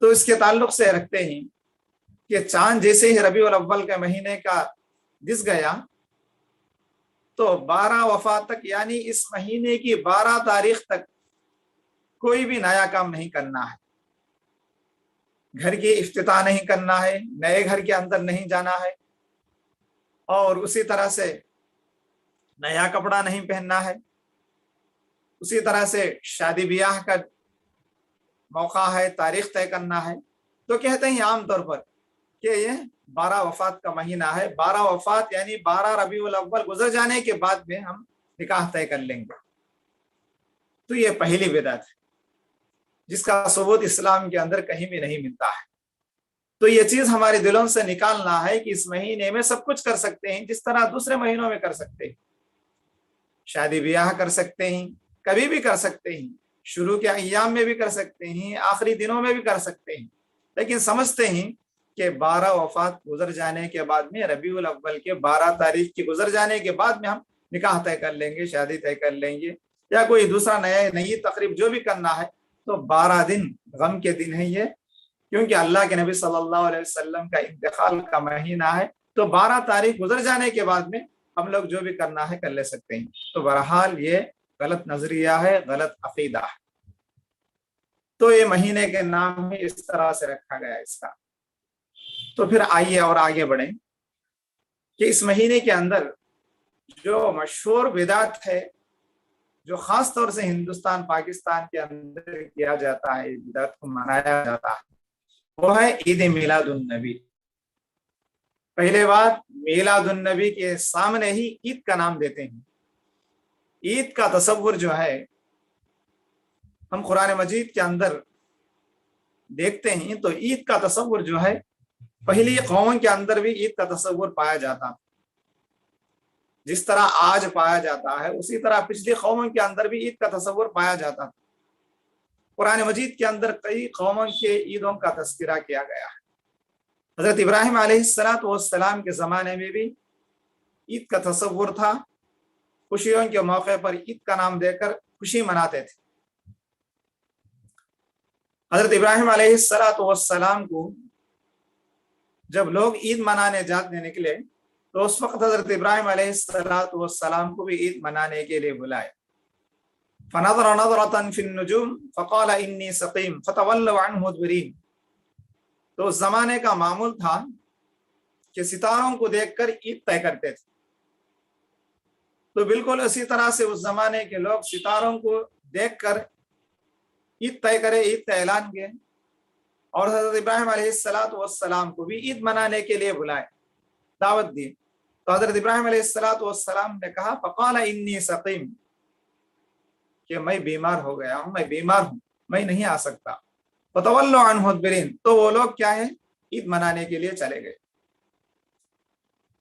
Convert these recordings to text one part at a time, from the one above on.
تو اس کے تعلق سے رکھتے ہیں کہ چاند جیسے ہی ربیع الاول کے مہینے کا دس گیا تو 12 وفات تک، یعنی اس مہینے کی 12 تاریخ تک کوئی بھی نیا کام نہیں کرنا ہے، گھر کی افتتاح نہیں کرنا ہے، نئے گھر کے اندر نہیں جانا ہے، اور اسی طرح سے نیا کپڑا نہیں پہننا ہے، اسی طرح سے شادی بیاہ کا موقع ہے، تاریخ طے کرنا ہے۔ تو کہتے ہیں عام طور پر کہ یہ 12 وفات کا مہینہ ہے، 12 وفات یعنی 12 ربیع الاول گزر جانے کے بعد میں ہم نکاح طے کر لیں گے۔ تو یہ پہلی بدعت ہے جس کا ثبوت اسلام کے اندر کہیں بھی نہیں ملتا ہے۔ تو یہ چیز ہمارے دلوں سے نکالنا ہے کہ اس مہینے میں سب کچھ کر سکتے ہیں جس طرح دوسرے مہینوں میں کر سکتے ہیں، شادی بیاہ کر سکتے ہیں، کبھی بھی کر سکتے ہیں، شروع کے ایام میں بھی کر سکتے ہیں، آخری دنوں میں بھی کر سکتے ہیں، لیکن سمجھتے ہیں کہ 12 وفات گزر جانے کے بعد میں، ربیع الاول کے 12 تاریخ کی گزر جانے کے بعد میں ہم نکاح طے کر لیں گے، شادی طے کر لیں گے، یا کوئی دوسرا نئی تقریب جو بھی کرنا ہے۔ تو 12 دن غم کے دن ہے یہ، کیونکہ اللہ کے نبی صلی اللہ علیہ وسلم کا انتقال کا مہینہ ہے، تو 12 تاریخ گزر جانے کے بعد میں ہم لوگ جو بھی کرنا ہے کر لے سکتے ہیں۔ تو بہرحال یہ غلط نظریہ ہے، غلط عقیدہ ہے۔ تو یہ مہینے کے نام ہی اس طرح سے رکھا گیا اس کا۔ تو پھر آئیے اور آگے بڑھیں کہ اس مہینے کے اندر جو مشہور بدعت ہے، جو خاص طور سے ہندوستان پاکستان کے اندر کیا جاتا ہے، بدعت کو منایا جاتا ہے، وہ ہے عید میلاد النبی۔ پہلے بات، میلاد النبی کے سامنے ہی عید کا نام دیتے ہیں۔ عید کا تصور جو ہے ہم قرآن مجید کے اندر دیکھتے ہیں تو عید کا تصور جو ہے پہلی قوموں کے اندر بھی عید کا تصور پایا جاتا، جس طرح آج پایا جاتا ہے اسی طرح پچھلی قوموں کے اندر بھی عید کا تصور پایا جاتا۔ قرآن مجید کے اندر کئی قوموں کے عیدوں کا تذکرہ کیا گیا ہے۔ حضرت ابراہیم علیہ السلام کے زمانے میں بھی عید کا تصور تھا، خوشیوں کے موقع پر عید کا نام دے کر خوشی مناتے تھے۔ حضرت ابراہیم علیہ السلام کو جب لوگ عید منانے جاتے نکلے تو اس وقت حضرت ابراہیم علیہ السلام کو بھی عید منانے کے لیے بلائے۔ فنظر نظرة في النجوم فقال انی سقیم فتولوا عنہ مدبرین۔ تو اس زمانے کا معمول تھا کہ ستاروں کو دیکھ کر عید طے کرتے تھے۔ تو بالکل اسی طرح سے اس زمانے کے لوگ ستاروں کو دیکھ کر عید طے کرے، عید کا اعلان کیے، اور حضرت ابراہیم علیہ السلام کو بھی عید منانے کے لیے بلائے، دعوت دی۔ تو حضرت ابراہیم علیہ السلام نے کہا فقال انی سقیم، کہ میں بیمار ہو گیا ہوں، میں بیمار ہوں، میں نہیں آ سکتا۔ فتولوا عنہ مدبرین، تو وہ لوگ کیا ہے، عید منانے کے لیے چلے گئے۔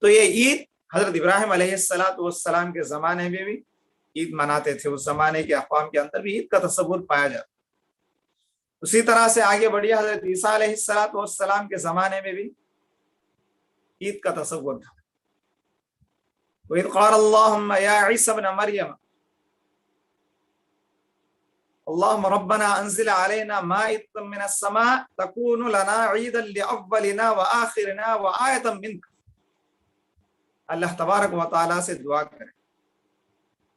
تو یہ عید حضرت ابراہیم علیہ السلام کے زمانے میں بھی عید مناتے تھے، اس زمانے کے اقوام کے اندر بھی عید کا تصور پایا جاتا۔ اسی طرح سے آگے بڑھیا، حضرت عیسیٰ علیہ السلام کے زمانے میں بھی عید کا تصور تھا۔ وَإِذْ قَالَ اللَّهُمَّ يَا عِيسَى ابْنَ مَرْيَمَ اللهم ربنا انزل علينا مائدة من السماء تكون لنا عيدا لأولنا وآخرنا وآية منك۔ اللہ تبارک و تعالیٰ سے دعا کریں،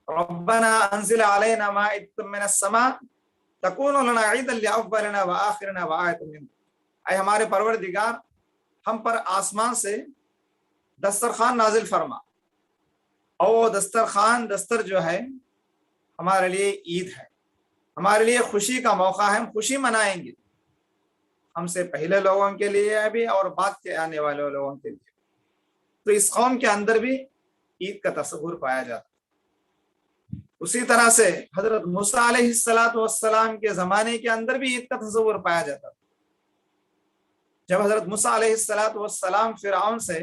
ربنا انزل علينا مائدة من السماء تكون لنا عيدا لأولنا وآخرنا وآية منك۔ اے ہمارے پروردگار، ہم پر آسمان سے دسترخوان نازل فرما، اور دستر جو ہے ہمارے لیے عید ہے، ہمارے لیے خوشی کا موقع ہے، ہم خوشی منائیں گے، ہم سے پہلے لوگوں کے لیے بھی اور بعد کے آنے والے لوگوں کے لیے۔ تو اس قوم کے اندر بھی عید کا تصور پایا جاتا۔ اسی طرح سے حضرت موسیٰ علیہ السلام کے زمانے کے اندر بھی عید کا تصور پایا جاتا۔ جب حضرت موسیٰ علیہ السلام فرعون سے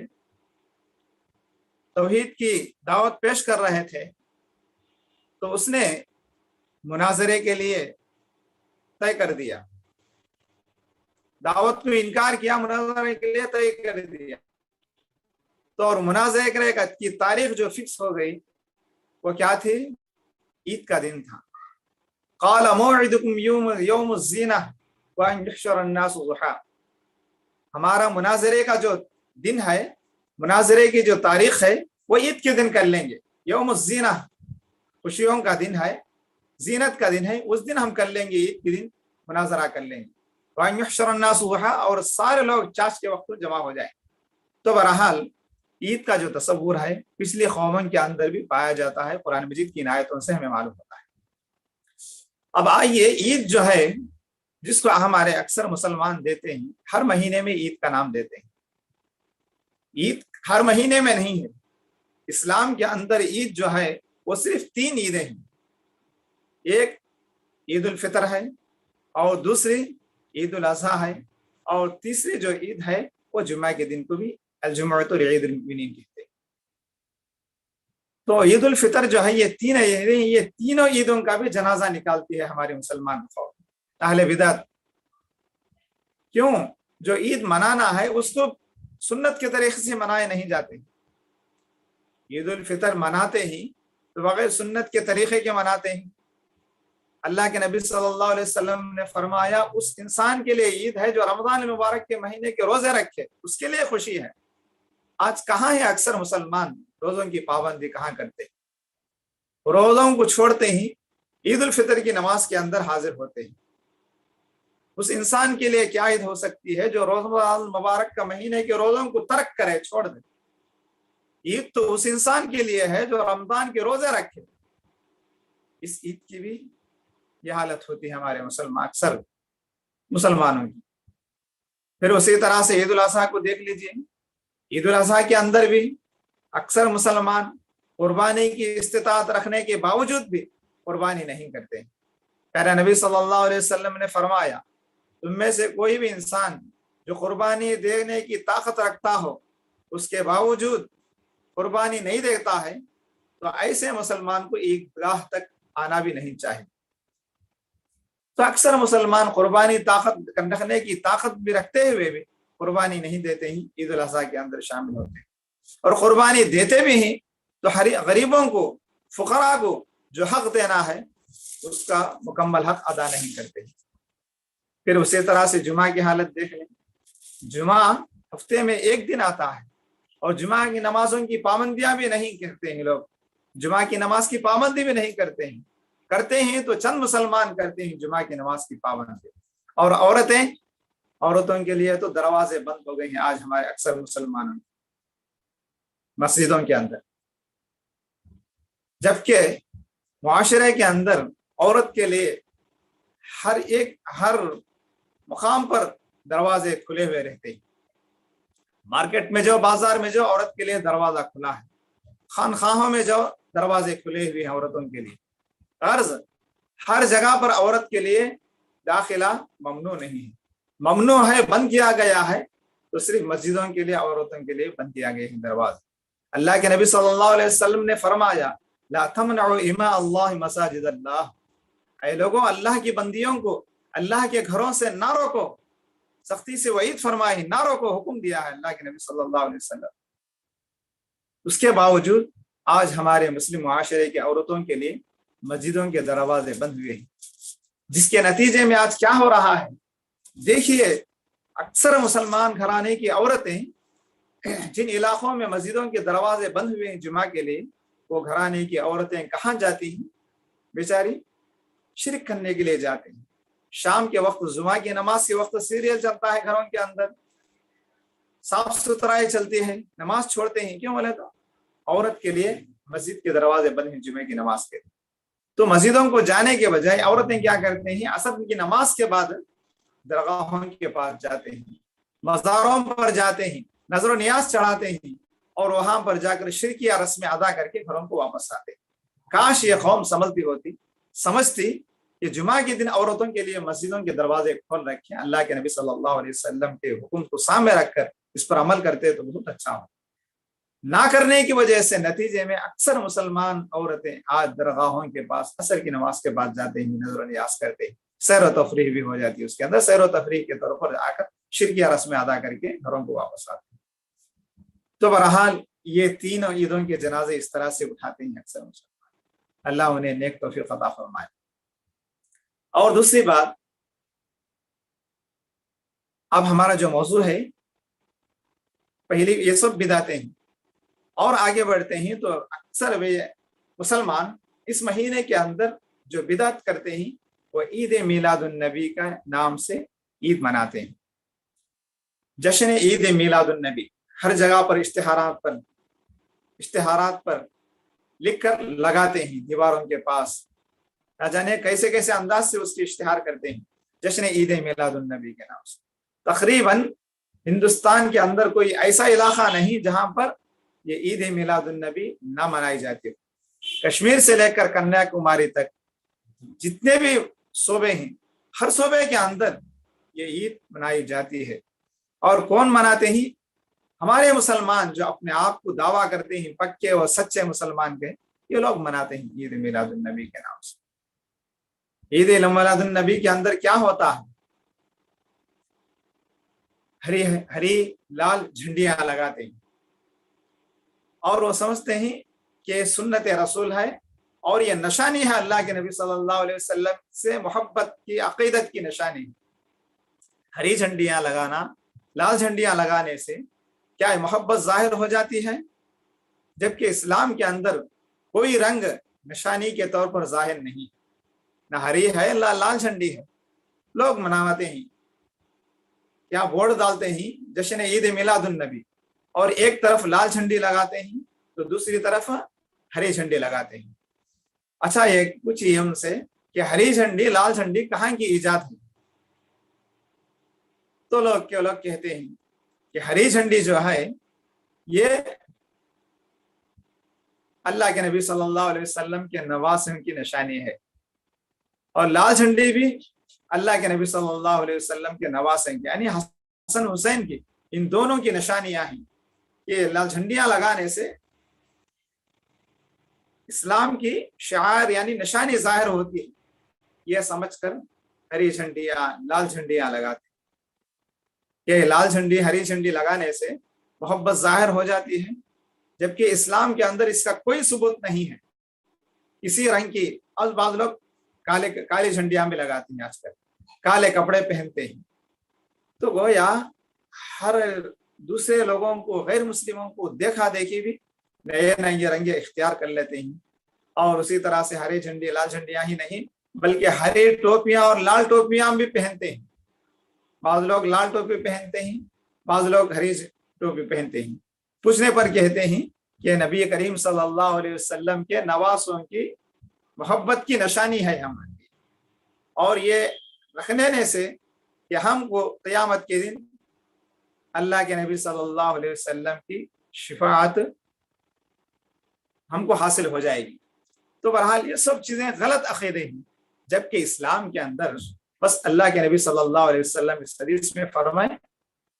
توحید کی دعوت پیش کر رہے تھے تو اس نے مناظرے کے لیے طے کر دیا، دعوت کو انکار کیا، مناظرے کے لیے طے کر دیا۔ تو اور مناظرے کی تاریخ جو فکس ہو گئی وہ کیا تھی، عید کا دن تھا۔ قال موعدکم یوم الزینہ، وَأَنْ يُحْشَرَ النَّاسُ ضُحًى، ہمارا مناظرے کا جو دن ہے، مناظرے کی جو تاریخ ہے وہ عید کے دن کر لیں گے. یوم الزینہ، خوشیوں کا دن ہے، زینت کا دن ہے، اس دن ہم کر لیں گے، عید کے دن مناظرہ کر لیں گے. وَأَنْ يُحْشَرَ النَّاسُ ضُحًى، اور سارے لوگ چاش کے وقت جمع ہو جائیں. تو بہرحال عید کا جو تصور ہے پچھلی قوموں کے اندر بھی پایا جاتا ہے، قرآن مجید کی آیتوں سے ہمیں معلوم ہوتا ہے. اب آئیے، عید جو ہے جس کو ہمارے اکثر مسلمان دیتے ہیں، ہر مہینے میں عید کا نام دیتے ہیں. عید ہر مہینے میں نہیں ہے. اسلام کے اندر عید جو ہے وہ صرف 3 عیدیں ہیں. ایک عید الفطر ہے، اور دوسری عید الاضحیٰ ہے، اور تیسری جو عید ہے وہ جمعہ کے دن کو بھی الجمعۃ عید المؤمنین کہتے ہیں. تو عید الفطر جو ہے، یہ 3 عیدیں، یہ تینوں عیدوں کا بھی جنازہ نکالتی ہے ہمارے مسلمان قوم اہل بدعت. کیوں؟ جو عید منانا ہے اس کو سنت کے طریقے سے منائے نہیں جاتے. عید الفطر مناتے ہی تو بغیر سنت کے طریقے کے مناتے ہیں. اللہ کے نبی صلی اللہ علیہ وسلم نے فرمایا اس انسان کے لیے عید ہے جو رمضان المبارک کے مہینے کے روزے رکھے، اس کے لیے خوشی ہے. آج کہاں ہے اکثر مسلمان روزوں کی پابندی کہاں کرتے ہیں؟ روزوں کو چھوڑتے ہی عید الفطر کی نماز کے اندر حاضر ہوتے ہیں. اس انسان کے لیے کیا عید ہو سکتی ہے جو رمضان المبارک کا مہینے کے روزوں کو ترک کرے، چھوڑ دے؟ عید تو اس انسان کے لیے ہے جو رمضان کے روزے رکھے. اس عید کی بھی یہ حالت ہوتی ہے ہمارے اکثر مسلمانوں کی. پھر اسی طرح سے عید الاضحیٰ کو دیکھ لیجیے. عید الاضحیٰ کے اندر بھی اکثر مسلمان قربانی کی استطاعت رکھنے کے باوجود بھی قربانی نہیں کرتے. پیارے نبی صلی اللہ علیہ وسلم نے فرمایا، تم میں سے کوئی بھی انسان جو قربانی دینے کی طاقت رکھتا ہو اس کے باوجود قربانی نہیں دیتا ہے تو ایسے مسلمان کو عیدگاہ تک آنا بھی نہیں چاہیے. تو اکثر مسلمان قربانی طاقت رکھنے کی طاقت بھی رکھتے ہوئے بھی قربانی نہیں دیتے ہی عید الاضحیٰ کے اندر شامل ہوتے ہیں. اور قربانی دیتے بھی ہیں تو غریبوں کو، فقراء کو جو حق دینا ہے اس کا مکمل حق ادا نہیں کرتے. پھر اسی طرح سے جمعہ کی حالت دیکھ لیں. جمعہ ہفتے میں 1 دن آتا ہے اور جمعہ کی نمازوں کی پابندیاں بھی نہیں کرتے ہیں. لوگ جمعہ کی نماز کی پابندی بھی نہیں کرتے ہیں. کرتے ہیں تو چند مسلمان کرتے ہیں جمعہ کی نماز کی پابندی. اور عورتوں کے لیے تو دروازے بند ہو گئے ہیں آج ہمارے اکثر مسلمانوں مسجدوں کے اندر. جبکہ معاشرے کے اندر عورت کے لیے ہر مقام پر دروازے کھلے ہوئے رہتے ہیں. مارکیٹ میں جو، بازار میں جو، عورت کے لیے دروازہ کھلا ہے. خانقاہوں میں جو دروازے کھلے ہوئے ہیں عورتوں کے لیے. غرض ہر جگہ پر عورت کے لیے داخلہ ممنوع نہیں ہے. ممنوع ہے، بند کیا گیا ہے تو صرف مسجدوں کے لیے، عورتوں کے لیے بند کیا گیا ہے دروازے. اللہ کے نبی صلی اللہ علیہ وسلم نے فرمایا، لا تمنعوا اماء اللہ مساجد اللہ، اے لوگوں اللہ کی بندیوں کو اللہ کے گھروں سے نہ روکو. سختی سے وعید فرمائی، نہ روکو، حکم دیا ہے اللہ کے نبی صلی اللہ علیہ وسلم. اس کے باوجود آج ہمارے مسلم معاشرے کی عورتوں کے لیے مسجدوں کے دروازے بند ہوئے ہیں، جس کے نتیجے میں آج کیا ہو رہا ہے دیکھیے. اکثر مسلمان گھرانے کی عورتیں جن علاقوں میں مسجدوں کے دروازے بند ہوئے ہیں جمعہ کے لیے، وہ گھرانے کی عورتیں کہاں جاتی ہیں؟ بیچاری شرک کرنے کے لیے جاتے ہیں. شام کے وقت، جمعہ کی نماز کے وقت سیریل چلتا ہے گھروں کے اندر، صاف ستھرائی چلتی ہے، نماز چھوڑتے ہیں. کیوں بولے تو عورت کے لیے مسجد کے دروازے بند ہیں جمعہ کی نماز کے. تو مسجدوں کو جانے کے بجائے عورتیں کیا کرتے ہیں؟ عصر کی نماز کے بعد درگاہوں کے پاس جاتے ہیں، مزاروں پر جاتے ہیں، نظر و نیاز چڑھاتے ہیں، اور وہاں پر جا کر شرکیہ رسمیں ادا کر کے گھروں کو واپس آتے. کاش یہ قوم سمجھتی کہ جمعہ کے دن عورتوں کے لیے مسجدوں کے دروازے کھول رکھیں. اللہ کے نبی صلی اللہ علیہ وسلم کے حکم کو سامنے رکھ کر اس پر عمل کرتے تو بہت اچھا ہو. نہ کرنے کی وجہ سے نتیجے میں اکثر مسلمان عورتیں آج درگاہوں کے پاس عصر کی نماز کے بعد جاتے ہیں، نظر و نیاز کرتے ہیں، سیر و تفریح بھی ہو جاتی ہے. اس کے اندر سیر و تفریح کے طور پر آ کر شرکیہ رسمیں ادا کر کے گھروں کو واپس آتے ہیں. تو بہرحال یہ تینوں عیدوں کے جنازے اس طرح سے اٹھاتے ہیں اکثر مسلمان. اللہ انہیں نیک توفیق عطا فرمائے. اور دوسری بات، اب ہمارا جو موضوع ہے، پہلی یہ سب بدعتیں ہیں، اور آگے بڑھتے ہیں تو اکثر مسلمان اس مہینے کے اندر جو بدعت کرتے ہیں وہ عید میلاد النبی کا نام سے عید مناتے ہیں۔ جشن عید میلاد النبی ہر جگہ پر اشتہارات پر لکھ کر لگاتے ہیں دیواروں کے پاس، نہ جانے کیسے کیسے انداز سے اس کی اشتہار کرتے ہیں جشن عید میلاد النبی کے نام سے۔ تقریباً ہندوستان کے اندر کوئی ایسا علاقہ نہیں جہاں پر یہ عید میلاد النبی نہ منائی جاتی ہو۔ کشمیر سے لے کر کنیا کماری تک جتنے بھی صوبے ہیں، ہر صوبے کے اندر یہ عید منائی جاتی ہے۔ اور کون مناتے ہیں؟ ہمارے مسلمان جو اپنے آپ کو دعویٰ کرتے ہیں پکے اور سچے مسلمان کے، یہ لوگ مناتے ہیں عید میلاد النبی کے نام سے۔ عید میلاد النبی کے اندر کیا ہوتا ہے؟ ہری لال جھنڈیاں لگاتے ہیں، اور وہ سمجھتے ہیں کہ سنت رسول ہے، اور یہ نشانی ہے اللہ کے نبی صلی اللہ علیہ وسلم سے محبت کی، عقیدت کی نشانی۔ ہری جھنڈیاں لگانا، لال جھنڈیاں لگانے سے کیا محبت ظاہر ہو جاتی ہے؟ جبکہ اسلام کے اندر کوئی رنگ نشانی کے طور پر ظاہر نہیں، نہ ہری ہے نہ لال جھنڈی ہے۔ لوگ مناتے ہیں، کیا بورڈ ڈالتے ہیں جشن عید میلاد النبی، اور ایک طرف لال جھنڈی لگاتے ہیں تو دوسری طرف ہری جھنڈی لگاتے ہیں۔ اچھا، یہ پوچھیے ان سے کہ ہری جھنڈی لال جھنڈی کہاں کی ایجاد ہے؟ تو لوگ کہتے ہیں کہ ہری جھنڈی جو ہے یہ اللہ کے نبی صلی اللہ علیہ وسلم کے نواسوں کی نشانی ہے، اور لال جھنڈی بھی اللہ کے نبی صلی اللہ علیہ وسلم کے نواسوں کی، یعنی حسن حسین کی، ان دونوں کی نشانیاں ہیں۔ یہ لال جھنڈیاں لگانے سے اسلام کی شعائر یعنی نشانی ظاہر ہوتی ہے، یہ سمجھ کر ہری جھنڈیاں لال جھنڈیاں لگاتے ہیں۔ کہ لال جھنڈی ہری جھنڈی لگانے سے محبت ظاہر ہو جاتی ہے، جبکہ اسلام کے اندر اس کا کوئی ثبوت نہیں ہے کسی رنگ کی۔ اور بعض لوگ کالی جھنڈیاں بھی لگاتے ہیں، آج کل کالے کپڑے پہنتے ہیں، تو گویا ہر دوسرے لوگوں کو، غیر مسلموں کو دیکھا دیکھی بھی نئے نئے رنگیں اختیار کر لیتے ہیں۔ اور اسی طرح سے ہری جھنڈی لال جھنڈیاں ہی نہیں بلکہ ہری ٹوپیاں اور لال ٹوپیاں بھی پہنتے ہیں۔ بعض لوگ لال ٹوپی پہنتے ہیں، بعض لوگ ہری ٹوپی پہنتے ہیں۔ پوچھنے پر کہتے ہیں کہ نبی کریم صلی اللہ علیہ وسلم کے نواسوں کی محبت کی نشانی ہے ہماری، اور یہ رکھنے سے کہ ہم کو قیامت کے دن اللہ کے نبی صلی اللہ علیہ وسلم کی شفاعت ہم کو حاصل ہو جائے گی۔ تو بہرحال یہ سب چیزیں غلط عقیدے ہیں، جبکہ اسلام کے اندر بس اللہ کے نبی صلی اللہ علیہ وسلم اس حدیث میں فرمائے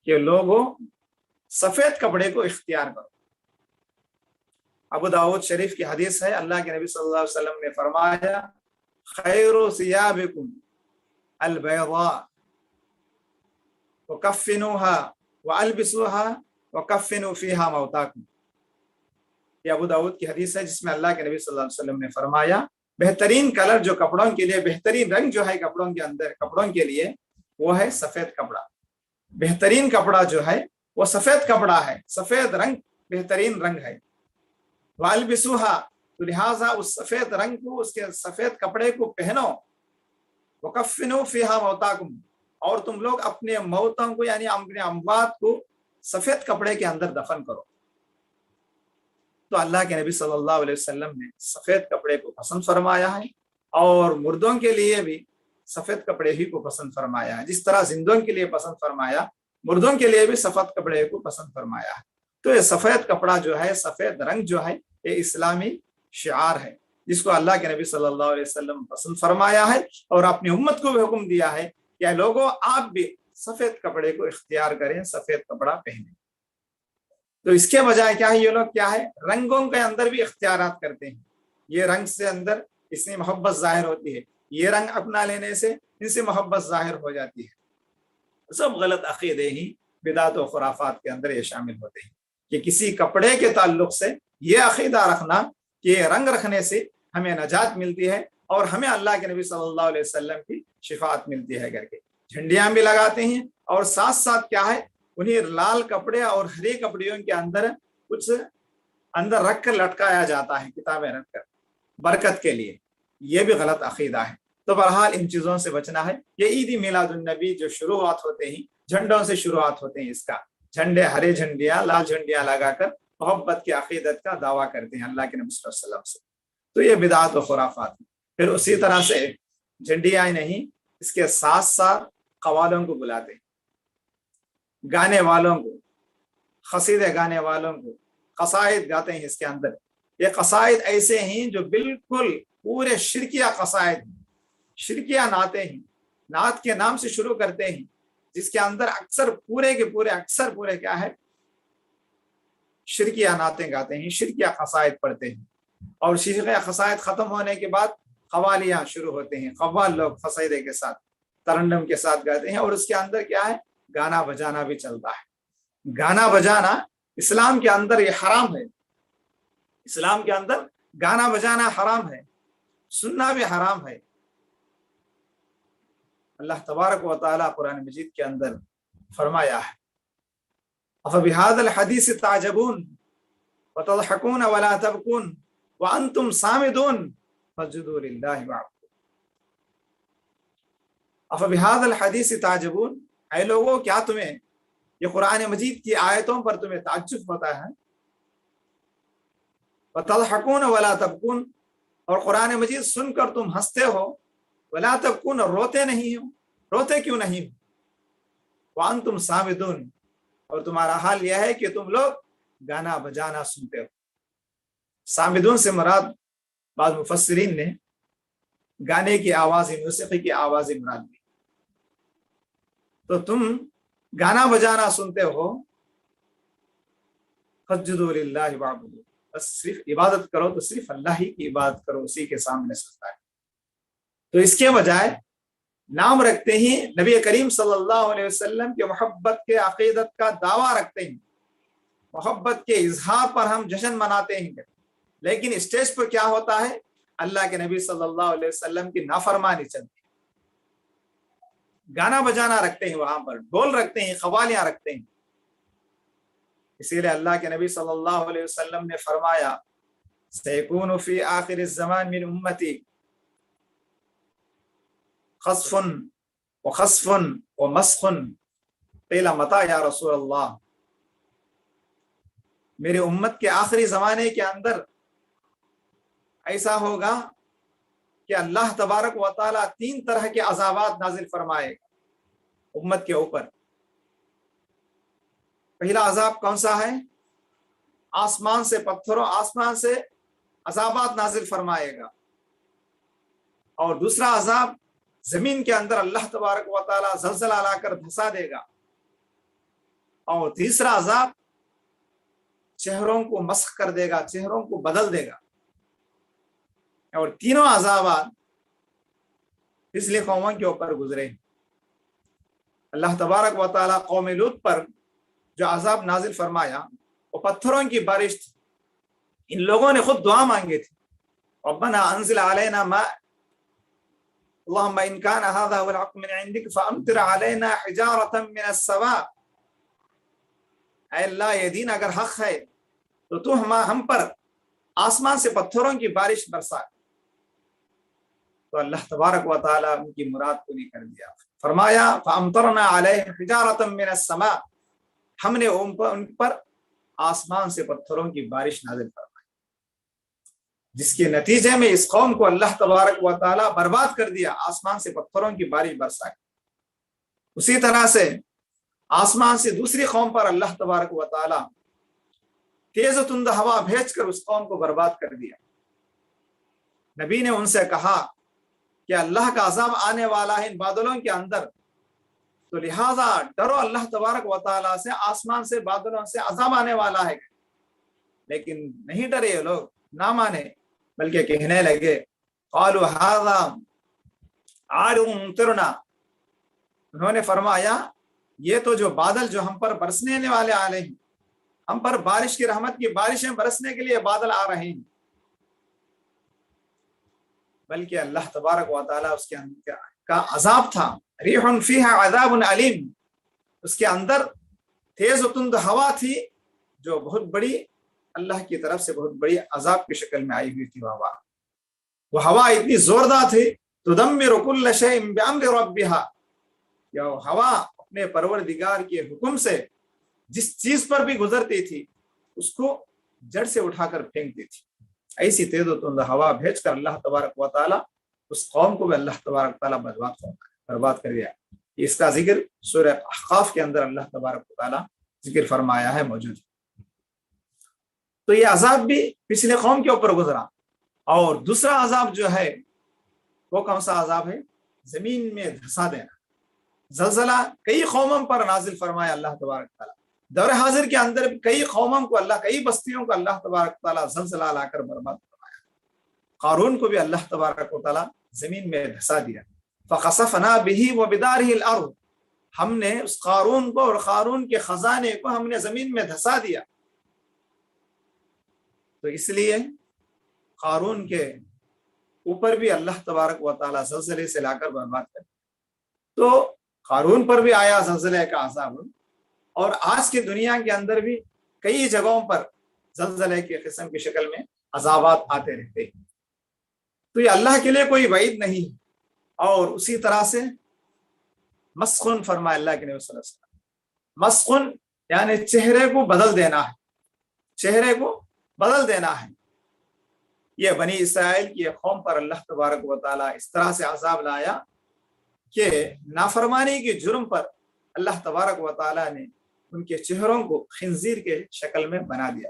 کہ لوگوں سفید کپڑے کو اختیار کرو۔ ابو داؤد شریف کی حدیث ہے، اللہ کے نبی صلی اللہ علیہ وسلم نے فرمایا خیر ثیابکم البیضاء وکفنوها والبسوها وکفنوا فیها موتاکم۔ یہ ابو داؤد کی حدیث ہے جس میں اللہ کے نبی صلی اللہ علیہ وسلم نے فرمایا بہترین کلر جو کپڑوں کے لیے، بہترین رنگ جو ہے کپڑوں کے اندر، کپڑوں کے لیے وہ ہے سفید کپڑا۔ بہترین کپڑا جو ہے وہ سفید کپڑا ہے، سفید رنگ بہترین رنگ ہے۔ والبسوها، تو لہٰذا اس سفید رنگ کو، اس کے سفید کپڑے کو پہنو۔ وکفنوا فیہا موتاکم، اور تم لوگ اپنے موتوں کو یعنی اپنے اموات کو سفید کپڑے کے اندر دفن کرو۔ تو اللہ کے نبی صلی اللہ علیہ وسلم نے سفید کپڑے کو پسند فرمایا ہے، اور مردوں کے لیے بھی سفید کپڑے ہی کو پسند فرمایا ہے۔ جس طرح زندوں کے لیے پسند فرمایا، مردوں کے لیے بھی سفید کپڑے کو پسند فرمایا ہے۔ تو یہ سفید کپڑا جو ہے، سفید رنگ جو ہے، یہ اسلامی شعار ہے جس کو اللہ کے نبی صلی اللہ علیہ وسلم پسند فرمایا ہے، اور اپنی امت کو بھی حکم دیا ہے کہ لوگوں آپ بھی سفید کپڑے کو اختیار کریں، سفید کپڑا پہنیں۔ تو اس کے بجائے کیا ہے، یہ لوگ کیا ہے، رنگوں کے اندر بھی اختیارات کرتے ہیں۔ یہ رنگ سے اندر اس میں محبت ظاہر ہوتی ہے، یہ رنگ اپنا لینے سے ان سے محبت ظاہر ہو جاتی ہے۔ سب غلط عقیدے ہی بدعت و خرافات کے اندر یہ شامل ہوتے ہیں کہ کسی کپڑے کے تعلق سے یہ عقیدہ رکھنا کہ یہ رنگ رکھنے سے ہمیں نجات ملتی ہے اور ہمیں اللہ کے نبی صلی اللہ علیہ وسلم کی شفاعت ملتی ہے کر کے۔ جھنڈیاں بھی لگاتے ہیں اور ساتھ ساتھ کیا ہے انہیں لال کپڑے اور ہرے کپڑیوں کے اندر کچھ اندر رکھ کر لٹکایا جاتا ہے، کتابیں رکھ کر برکت کے لیے. یہ بھی غلط عقیدہ ہے. تو بہرحال ان چیزوں سے بچنا ہے. یہ عید میلاد النبی جو شروعات ہوتے ہیں جھنڈوں سے شروعات ہوتے ہیں. اس کا جھنڈے ہرے جھنڈیاں لال جھنڈیاں لگا کر محبت کی عقیدت کا دعویٰ کرتے ہیں اللہ کے نبی صلی اللہ علیہ وسلم سے. تو یہ بدعت و خرافات ہیں. پھر اسی طرح سے جھنڈیاں ہی نہیں، اس کے ساتھ ساتھ قوالوں کو بلاتے ہیں، گانے والوں کو، قصیدے گانے والوں کو قصائد گاتے ہیں. اس کے اندر یہ قصائد ایسے ہیں جو بالکل پورے شرکیہ قصائد ہیں، شرکیہ نعتیں ہیں، نعت کے نام سے شروع کرتے ہیں، جس کے اندر اکثر پورے کیا ہے شرکیہ نعتیں گاتے ہیں، شرکیہ قصائد پڑھتے ہیں. اور شرکیہ قصائد ختم ہونے کے بعد قوالیاں شروع ہوتے ہیں. قوال لوگ قصیدے کے ساتھ ترنم کے ساتھ گاتے ہیں اور اس کے اندر کیا ہے گانا بجانا بھی چلتا ہے. گانا بجانا اسلام کے اندر یہ حرام ہے. اسلام کے اندر گانا بجانا حرام ہے، سننا بھی حرام ہے. اللہ تبارک و تعالیٰ قرآن مجید کے اندر فرمایا ہے أَفَبِهَذَا الْحَدِيثِ تَعْجَبُونَ وَتَضْحَكُونَ وَلَا تَبْكُونَ وَأَنْتُمْ صَامِدُونَ فَاسْجُدُوا لِلَّهِ وَاعْبُدُوا. أَفَبِهَذَا الْحَدِيثِ تَعْجَبُونَ، اے لوگوں کیا تمہیں یہ قرآن مجید کی آیتوں پر تمہیں تعجب ہوتا ہے؟ وَتَضْحَكُونَ وَلَا تَبْكُونَ، اور قرآن مجید سن کر تم ہنستے ہو، وَلَا تَبْكُونَ، روتے نہیں ہو، روتے کیوں نہیں ہو؟ وَأَنْتُمْ صَامِدُونَ، اور تمہارا حال یہ ہے کہ تم لوگ گانا بجانا سنتے ہو. صامدون سے مراد بعض مفسرین نے گانے کی آواز، موسیقی کی آواز مراد دی. تو تم گانا بجانا سنتے ہو، فَاسْجُدُوا لِلَّهِ وَاعْبُدُوا، بس صرف عبادت کرو تو صرف اللہ ہی کی عبادت کرو، اسی کے سامنے سجدہ ہے. تو اس کے بجائے نام رکھتے ہیں نبی کریم صلی اللہ علیہ وسلم کے محبت کے عقیدت کا دعویٰ رکھتے ہیں، محبت کے اظہار پر ہم جشن مناتے ہیں، لیکن اسٹیج پر کیا ہوتا ہے اللہ کے نبی صلی اللہ علیہ وسلم کی نافرمانی چلتی ہے. گانا بجانا رکھتے ہیں، وہاں پر ڈھول رکھتے ہیں، قوالیاں رکھتے ہیں. اسی لیے اللہ کے نبی صلی اللہ علیہ وسلم نے فرمایا سيكون في آخر الزمان من امتی خصف وخصف ومسخ قیل متى یا رسول اللہ. میرے امت کے آخری زمانے کے اندر ایسا ہوگا کہ اللہ تبارک و تعالیٰ 3 طرح کے عذابات نازل فرمائے گا امت کے اوپر. پہلا عذاب کون سا ہے؟ آسمان سے پتھروں، آسمان سے عذابات نازل فرمائے گا. اور دوسرا عذاب زمین کے اندر اللہ تبارک و تعالیٰ زلزلہ لا کر دھسا دے گا. اور تیسرا عذاب چہروں کو مسخ کر دے گا، چہروں کو بدل دے گا. اور تینوں عذابات پچھلی قوموں کے اوپر گزرے. اللہ تبارک و تعالیٰ قوم لوط پر جو عذاب نازل فرمایا وہ پتھروں کی بارش تھی. ان لوگوں نے خود دعا مانگے تھی ربنا انزل علینا ماء اللهم ان كان هذا هو الحق من عندك فامطر علينا حجارة من السماء. اے اللہ یہ دین اگر حق ہے تو تو ہم پر آسمان سے پتھروں کی بارش برسا. تو اللہ تبارک و تعالیٰ ان کی مراد پوری کر دیا. فرمایا فامطرنا علیہم حجارة من السماء، ہم نے ان پر آسمان سے پتھروں کی بارش نازل فرمائی، جس کے نتیجے میں اس قوم کو اللہ تبارک و تعالیٰ برباد کر دیا، آسمان سے پتھروں کی بارش برسائی. اسی طرح سے آسمان سے دوسری قوم پر اللہ تبارک و تعالیٰ تیز و تند ہوا بھیج کر اس قوم کو برباد کر دیا. نبی نے ان سے کہا کہ اللہ کا عذاب آنے والا ہے ان بادلوں کے اندر، تو لہٰذا ڈرو اللہ تبارک و تعالیٰ سے، آسمان سے بادلوں سے عذاب آنے والا ہے. لیکن نہیں ڈرے یہ لوگ، نہ مانے، بلکہ کہنے لگے قالوا هذا عارض ممطرنا، انہوں نے فرمایا یہ تو جو بادل جو ہم پر برسنے والے آ رہے ہیں، ہم پر بارش کی رحمت کی بارشیں برسنے کے لیے بادل آ رہے ہیں. بلکہ اللہ تبارک و تعالیٰ اس کے کا عذاب تھا، ریح فیہا عذاب علیم، اس کے اندر تیز و تند ہوا تھی جو بہت بڑی اللہ کی طرف سے بہت بڑی عذاب کی شکل میں آئی ہوئی تھی وہ ہوا اتنی زوردار تھی، تدمر کل شیء بامر ربھا، یہ ہوا اپنے پروردگار کے حکم سے جس چیز پر بھی گزرتی تھی اس کو جڑ سے اٹھا کر پھینکتی تھی۔ ایسی تیز و تند ہوا بھیج کر اللہ تبارک و تعالیٰ اس قوم کو بھی اللہ تبارک و تعالیٰ برباد کر دیا۔ اس کا ذکر سورہ احقاف کے اندر اللہ تبارک و تعالیٰ ذکر فرمایا ہے موجود۔ تو یہ عذاب بھی پچھلے قوم کے اوپر گزرا، اور دوسرا عذاب جو ہے وہ کون سا عذاب ہے؟ زمین میں دھسا دینا۔ زلزلہ کئی قوموں پر نازل فرمایا اللہ تبارک تعالیٰ، دور حاضر کے اندر کئی قوموں کو اللہ، کئی بستیوں کو اللہ تبارک تعالیٰ زلزلہ لا کر برباد فرمایا۔ قارون کو بھی اللہ تبارک و تعالیٰ زمین میں دھسا دیا۔ فخسفنا به وبداره الارض، ہم نے اس قارون کو اور قارون کے خزانے کو ہم نے زمین میں دھسا دیا۔ تو اس لیے قارون کے اوپر بھی اللہ تبارک و تعالیٰ زلزلے سے لا کر برباد کر، تو قارون پر بھی آیا زلزلے کا عذاب، اور آج کی دنیا کے اندر بھی کئی جگہوں پر زلزلے کی قسم کی شکل میں عذابات آتے رہتے ہیں۔ تو یہ اللہ کے لیے کوئی وعید نہیں۔ اور اسی طرح سے مسخن فرمایا اللہ کے نبی صلی اللہ علیہ وسلم، مسخن یعنی چہرے کو بدل دینا ہے، چہرے کو بدل دینا ہے۔ یہ بنی اسرائیل کی قوم پر اللہ تبارک و تعالیٰ اس طرح سے عذاب لایا کہ نافرمانی کے جرم پر اللہ تبارک و تعالیٰ نے ان کے چہروں کو خنزیر کے شکل میں بنا دیا۔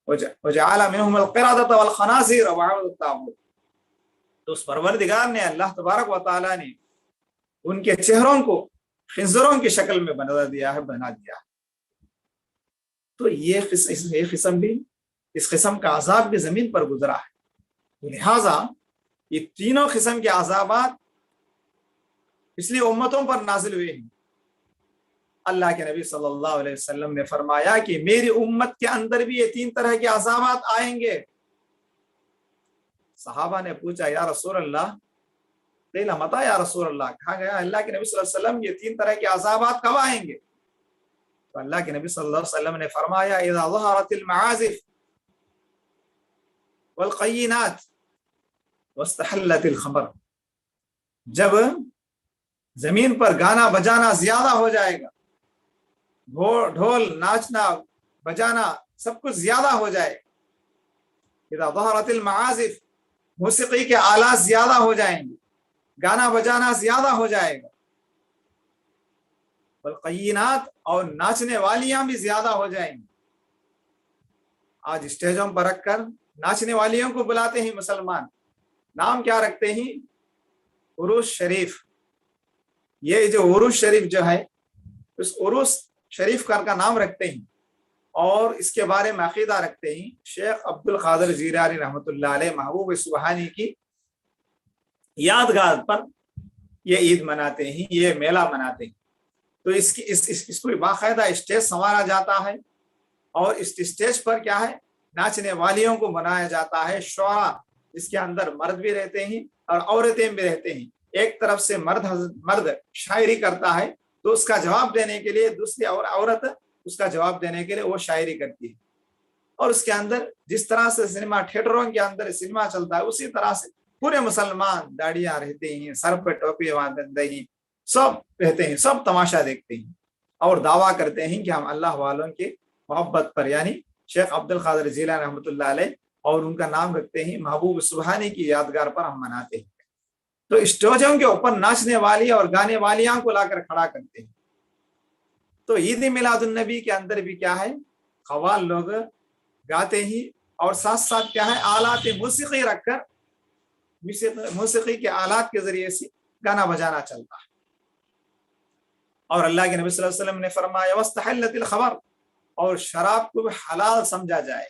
وجعل منهم القردة والخنازير وعبدوا الطاغوت، تو اس پروردگار نے، اللہ تبارک و تعالیٰ نے ان کے چہروں کو خنزروں کی شکل میں بنا دیا۔ تو یہ قسم بھی، اس قسم کا عذاب بھی زمین پر گزرا ہے۔ لہٰذا یہ تینوں قسم کے عذابات پچھلی امتوں پر نازل ہوئے ہیں۔ اللہ کے نبی صلی اللہ علیہ وسلم نے فرمایا کہ میری امت کے اندر بھی یہ تین طرح کے عذابات آئیں گے۔ صحابہ نے پوچھا یا رسول اللہ، قیل متی یا رسول اللہ، کہا گیا اللہ کے نبی صلی اللہ علیہ وسلم یہ تین طرح کے عذابات کب آئیں گے؟ تو اللہ کے نبی صلی اللہ علیہ وسلم نے فرمایا اذا ظہرت المعازف والقینات واستحلت الخمر، جب زمین پر گانا بجانا زیادہ ہو جائے گا، ڈھول ناچنا بجانا سب کچھ زیادہ ہو جائے گا، اذا ظہرت المعازف، موسیقی کے آلات زیادہ ہو جائیں گے، گانا بجانا زیادہ ہو جائے گا، والقینات، اور ناچنے والیاں بھی زیادہ ہو جائیں گی۔ آج اسٹیجوں پر رکھ کر ناچنے والیوں کو بلاتے ہیں مسلمان، نام کیا رکھتے ہیں؟ عروس شریف۔ یہ جو عروس شریف جو ہے، اس عروس شریف کا نام رکھتے ہیں، اور اس کے بارے میں عقیدہ رکھتے ہیں شیخ عبد القادر جیلانی رحمۃ اللہ علیہ محبوب سبحانی کی یادگار پر یہ عید مناتے ہیں، یہ میلہ مناتے ہیں۔ تو اس کو باقاعدہ اسٹیج سنوارا جاتا ہے، اور اس اسٹیج پر کیا ہے، ناچنے والیوں کو بنایا جاتا ہے، شعراء، جس کے اندر مرد بھی رہتے ہیں اور عورتیں بھی رہتے ہیں۔ ایک طرف سے مرد شاعری کرتا ہے، تو اس کا جواب دینے کے لیے دوسری عورت اس کا جواب دینے کے لیے وہ شاعری کرتی ہے، اور اس کے اندر جس طرح سے سنیما تھیٹروں کے اندر سنیما چلتا ہے، اسی طرح سے پورے مسلمان داڑیاں رہتے ہیں، سر پہ ٹوپی باندھتے ہیں، سب رہتے ہیں، سب تماشا دیکھتے ہیں، اور دعویٰ کرتے ہیں کہ ہم اللہ والوں کی محبت پر، یعنی شیخ عبد القادر جیلانی رحمۃ اللہ علیہ، اور ان کا نام رکھتے ہیں محبوب سبحانی کی یادگار پر ہم مناتے ہیں۔ تو اسٹیجوں کے اوپر ناچنے والی اور گانے والیاں کو لا کر کھڑا کرتے ہیں۔ تو عید میلاد النبی کے اندر بھی کیا ہے، قوال لوگ گاتے ہیں، اور ساتھ ساتھ کیا ہے، آلات موسیقی رکھ کر موسیقی کے آلات کے ذریعے سے گانا بجانا چلتا ہے۔ اور اللہ کے نبی صلی اللہ علیہ وسلم نے فرمایا واستحلت الخمر، اور شراب کو بھی حلال سمجھا جائے۔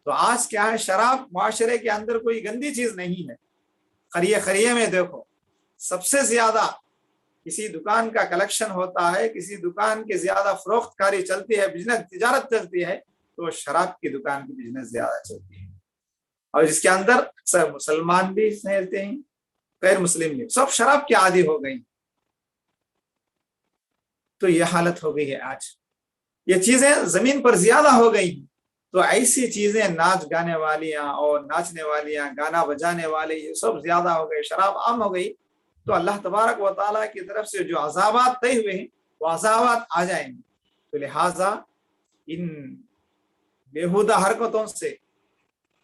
تو آج کیا ہے، شراب معاشرے کے اندر کوئی گندی چیز نہیں ہے۔ خریے میں دیکھو، سب سے زیادہ کسی دکان کا کلیکشن ہوتا ہے، کسی دکان کی زیادہ فروخت کاری چلتی ہے، بزنس تجارت چلتی ہے، تو شراب کی دکان کی بزنس زیادہ چلتی ہے، اور جس کے اندر اکثر مسلمان بھی رہتے ہیں، غیر مسلم بھی، سب شراب کے عادی ہو گئی۔ تو یہ حالت ہو گئی ہے آج. یہ چیزیں زمین پر زیادہ ہو گئی ہیں. تو ایسی چیزیں ناچ گانے والیاں اور ناچنے والیاں گانا بجانے والے یہ سب زیادہ ہو گئے, شراب عام ہو گئی, تو اللہ تبارک و تعالیٰ کی طرف سے جو عذابات طے ہوئے ہیں وہ عذابات آ جائیں گے. تو لہٰذا ان بےہودہ حرکتوں سے,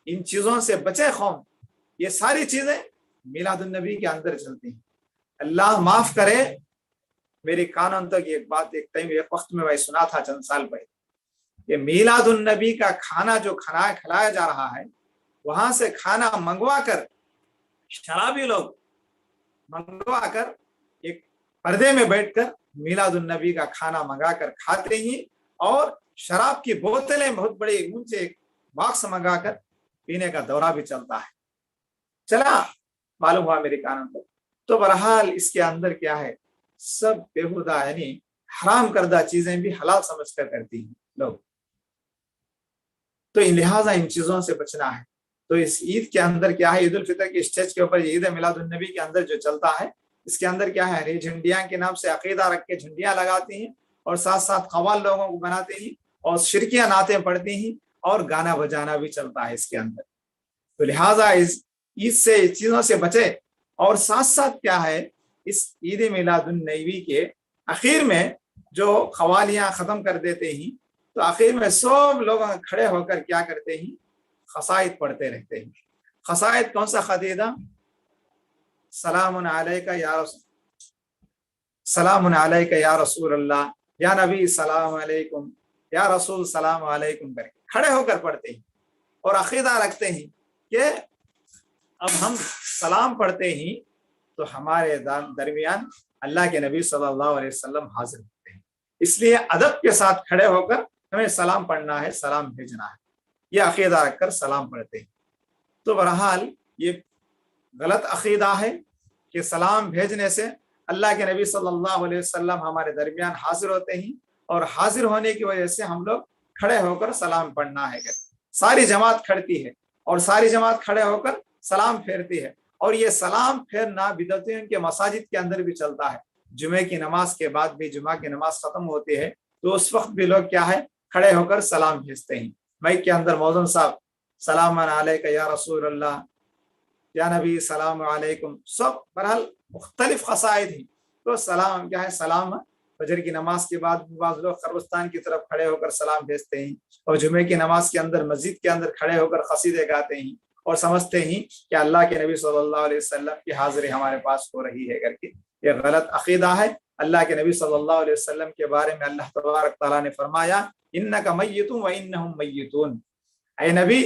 ان چیزوں سے بچے قوم. یہ ساری چیزیں میلاد النبی کے اندر چلتی ہیں. اللہ معاف کرے, میری کانوں تک ایک بات ایک وقت میں میں سنا تھا چند سال پہلے, کہ میلاد النبی کا کھانا جو کھلایا جا رہا ہے, وہاں سے کھانا منگوا کر شرابی لوگ منگوا کر ایک پردے میں بیٹھ کر میلاد النبی کا کھانا منگا کر کھاتے ہیں, اور شراب کی بوتلیں بہت بڑی ان سے ایک باکس منگا کر پینے کا دورہ بھی چلتا ہے. چلا معلوم ہوا میری کانوں کو. تو بہرحال اس کے اندر کیا ہے, سب بےہودہ یعنی حرام کردہ چیزیں بھی حلال سمجھ کر کرتی ہیں لوگ. تو لہٰذا ان چیزوں سے بچنا ہے. تو اس عید کے اندر کیا ہے, عید الفطر کے اسٹیج کے اوپر عید میلاد النبی کے اندر جو چلتا ہے, اس کے اندر کیا ہے, ہری جھنڈیاں کے نام سے عقیدہ رکھ کے جھنڈیاں لگاتی ہیں, اور ساتھ ساتھ قوال لوگوں کو بناتے ہیں, اور شرکیاں نعتیں پڑھتی ہیں, اور گانا بجانا بھی چلتا ہے اس کے اندر. تو لہٰذا اس عید سے اس چیزوں سے بچے. اور ساتھ ساتھ کیا ہے, اس عید میلاد النبی کے آخر میں جو قوالیاں ختم کر دیتے ہیں, تو آخر میں سب لوگ کھڑے ہو کر کیا کرتے ہیں, قصائد پڑھتے رہتے ہیں. قصائد کون سا قصیدہ؟ سلام علیکہ یا رسول, سلام علیکہ یا رسول اللہ, یا نبی سلام علیکم, یا رسول سلام علیکم کر کے کھڑے ہو کر پڑھتے ہیں, اور عقیدہ رکھتے ہیں کہ اب ہم سلام پڑھتے ہیں تو ہمارے درمیان اللہ کے نبی صلی اللہ علیہ وسلم حاضر ہوتے ہیں, اس لیے ادب کے ساتھ کھڑے ہو کر ہمیں سلام پڑھنا ہے, سلام بھیجنا ہے. یہ عقیدہ رکھ کر سلام پڑھتے ہیں. تو بہرحال یہ غلط عقیدہ ہے کہ سلام بھیجنے سے اللہ کے نبی صلی اللہ علیہ وسلم ہمارے درمیان حاضر ہوتے ہیں, اور حاضر ہونے کی وجہ سے ہم لوگ کھڑے ہو کر سلام پڑھنا ہے. ساری جماعت کھڑتی ہے اور ساری جماعت کھڑے ہو کر سلام پھیرتی ہے, اور یہ سلام پھیرنا بدعتیوں کے مساجد کے اندر بھی چلتا ہے. جمعے کی نماز کے بعد بھی, جمعہ کی نماز ختم ہوتی ہے تو اس وقت بھی لوگ کیا ہے, کھڑے ہو کر سلام بھیجتے ہیں. مائک کے اندر موذن صاحب سلام علیکہ یا رسول اللہ, یا نبی سلام علیکم, سب بہرحال مختلف قصائد ہیں. تو سلام کیا ہے, سلام فجر کی نماز کے بعد بعض لوگ قبرستان کی طرف کھڑے ہو کر سلام بھیجتے ہیں, اور جمعے کی نماز کے اندر مسجد کے اندر کھڑے ہو کر قصیدے گاتے ہیں, اور سمجھتے ہیں کہ اللہ کے نبی صلی اللہ علیہ وسلم کی حاضری ہمارے پاس ہو رہی ہے کر کے. یہ غلط عقیدہ ہے. اللہ کے نبی صلی اللہ علیہ وسلم کے بارے میں اللہ تبارک تعالیٰ نے فرمایا, انک میت و انہم میتون, اے نبی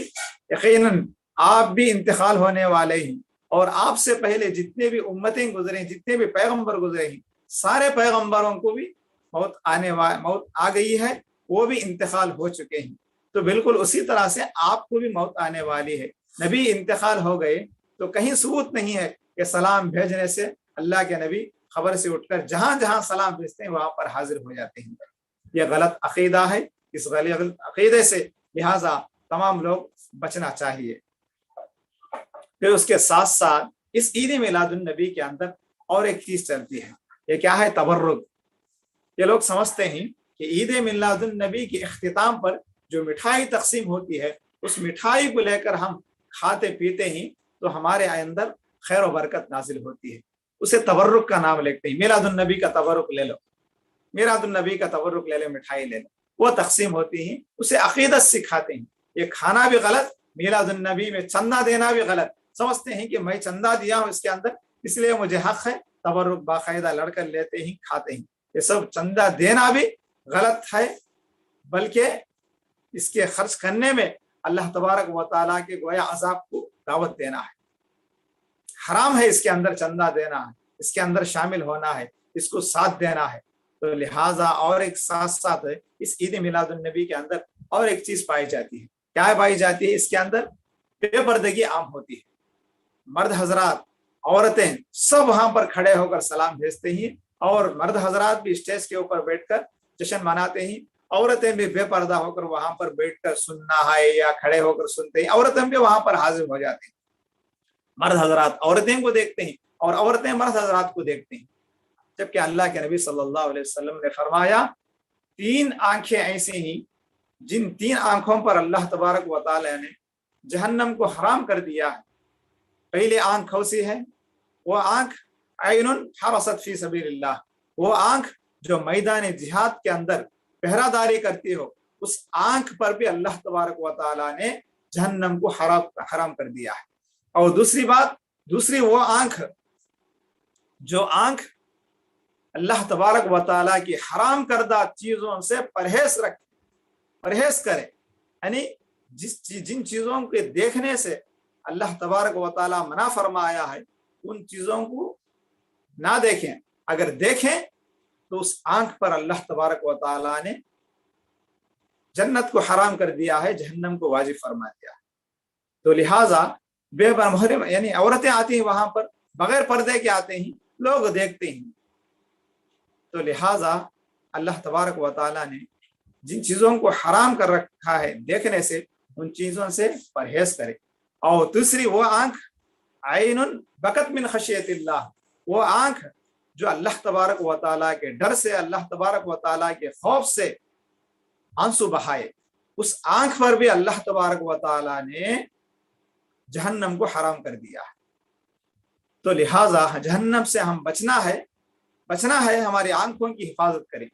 یقیناً آپ بھی انتقال ہونے والے ہیں, اور آپ سے پہلے جتنے بھی امتیں گزرے ہیں, جتنے بھی پیغمبر گزرے ہیں, سارے پیغمبروں کو بھی موت آ گئی ہے, وہ بھی انتقال ہو چکے ہیں. تو بالکل اسی طرح سے آپ کو بھی موت آنے والی ہے. نبی انتقال ہو گئے تو کہیں ثبوت نہیں ہے کہ سلام بھیجنے سے اللہ کے نبی خبر سے اٹھ کر جہاں جہاں سلام بھیجتے ہیں وہاں پر حاضر ہو جاتے ہیں. یہ غلط عقیدہ ہے. اس غلط عقیدے سے لہٰذا تمام لوگ بچنا چاہیے. پھر اس کے ساتھ ساتھ اس عید میلاد النبی کے اندر اور ایک چیز چلتی ہے, یہ کیا ہے, تبرک. یہ لوگ سمجھتے ہیں کہ عید میلاد النبی کے اختتام پر جو مٹھائی تقسیم ہوتی ہے, اس مٹھائی کو لے کر ہم کھاتے پیتے ہیں تو ہمارے اندر خیر و برکت نازل ہوتی ہے. اسے تبرک کا نام لکھتے ہیں. میلاد النبی کا تبرک لے لو, میلاد النبی کا تبرک لے لو, مٹھائی لے لو, وہ تقسیم ہوتی ہیں. اسے عقیدت سکھاتے ہیں. یہ کھانا بھی غلط, میلاد النبی میں چندہ دینا بھی غلط. سمجھتے ہیں کہ میں چندہ دیا ہوں اس کے اندر, اس لیے مجھے حق ہے. تبرک باقاعدہ لڑ کر لیتے ہیں, کھاتے ہیں. یہ سب چندہ دینا بھی غلط ہے, بلکہ اس کے خرچ کرنے میں اللہ تبارک و تعالیٰ کے گویا عذاب کو دعوت دینا ہے. حرام ہے اس کے اندر چندہ دینا ہے, اس کے اندر شامل ہونا ہے, اس کو ساتھ دینا ہے. تو لہٰذا اور ایک ساتھ ساتھ اس عید میلاد النبی کے اندر اور ایک چیز پائی جاتی ہے. کیا پائی جاتی ہے؟ اس کے اندر بے پردگی عام ہوتی ہے. مرد حضرات, عورتیں سب وہاں پر کھڑے ہو کر سلام بھیجتے ہیں, اور مرد حضرات بھی اسٹیج کے اوپر بیٹھ کر جشن مناتے ہیں. عورتیں بھی بے پردہ ہو کر وہاں پر بیٹھ کر سننا ہے یا کھڑے ہو کر سنتے ہیں. عورتیں بھی وہاں پر حاضر ہو جاتے ہیں. مرد حضرات عورتیں کو دیکھتے ہیں اور عورتیں مرد حضرات کو دیکھتے ہیں. جبکہ اللہ کے نبی صلی اللہ علیہ وسلم نے فرمایا 3 آنکھیں ایسی ہیں جن 3 آنکھوں پر اللہ تبارک و تعالی نے جہنم کو حرام کر دیا ہے. پہلی آنکھ کون سی ہے؟ وہ آنکھ عین حرست فی سبیل اللہ، وہ آنکھ جو میدان جہاد کے اندر پہرہ داری کرتی ہو، اس آنکھ پر بھی اللہ تبارک و تعالی نے جہنم کو حرام کر دیا ہے. اور دوسری وہ آنکھ جو آنکھ اللہ تبارک و تعالی کی حرام کردہ چیزوں سے پرہیز کرے، یعنی جن چیزوں کے دیکھنے سے اللہ تبارک و تعالی منع فرمایا ہے ان چیزوں کو نہ دیکھیں. اگر دیکھیں تو اس آنکھ پر اللہ تبارک و تعالی نے جنت کو حرام کر دیا ہے، جہنم کو واجب فرما دیا ہے. تو لہٰذا بے محرم یعنی عورتیں آتی ہیں وہاں پر، بغیر پردے کے آتے ہیں، لوگ دیکھتے ہیں. تو لہٰذا اللہ تبارک و تعالی نے جن چیزوں کو حرام کر رکھا ہے دیکھنے سے ان چیزوں سے پرہیز کرے. اور دوسری وہ آنکھ عین بکت من خشیت اللہ، وہ آنکھ جو اللہ تبارک و تعالیٰ کے ڈر سے، اللہ تبارک و تعالیٰ کے خوف سے آنسو بہائے، اس آنکھ پر بھی اللہ تبارک و تعالیٰ نے جہنم کو حرام کر دیا ہے. تو لہٰذا جہنم سے ہم بچنا ہے، ہماری آنکھوں کی حفاظت کریں.